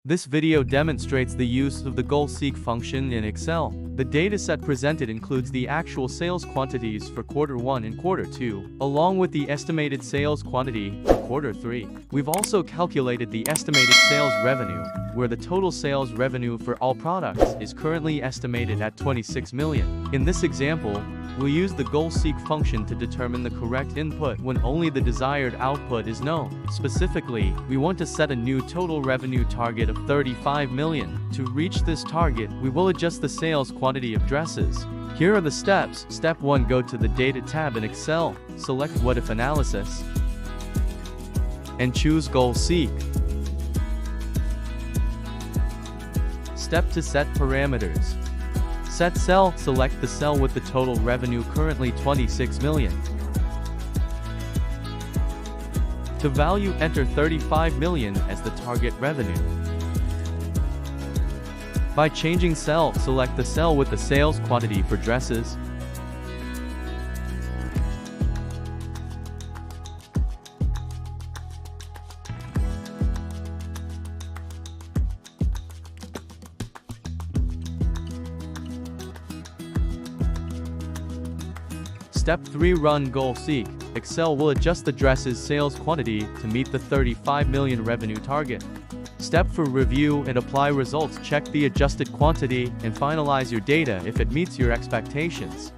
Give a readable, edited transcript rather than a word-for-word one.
This video demonstrates the use of the goal-seek function in Excel. The dataset presented includes the actual sales quantities for Q1 and Q2, along with the estimated sales quantity for Q3. We've also calculated the estimated sales revenue, where the total sales revenue for all products is currently estimated at 26 million. In this example, we'll use the goal-seek function to determine the correct input when only the desired output is known. Specifically, we want to set a new total revenue target of 35 million. To reach this target, we will adjust the sales quantity of dresses. Here are the steps. Step 1. Go to the Data tab in Excel, select What If Analysis, and choose Goal Seek. Step 2. Set parameters. Set cell, select the cell with the total revenue currently 26 million. To value, enter 35 million as the target revenue. By changing cell, select the cell with the sales quantity for dresses. Step 3. Run Goal Seek. Excel will adjust the dresses sales quantity to meet the 35 million revenue target. Step 4. Review and apply results. Check the adjusted quantity and finalize your data if it meets your expectations.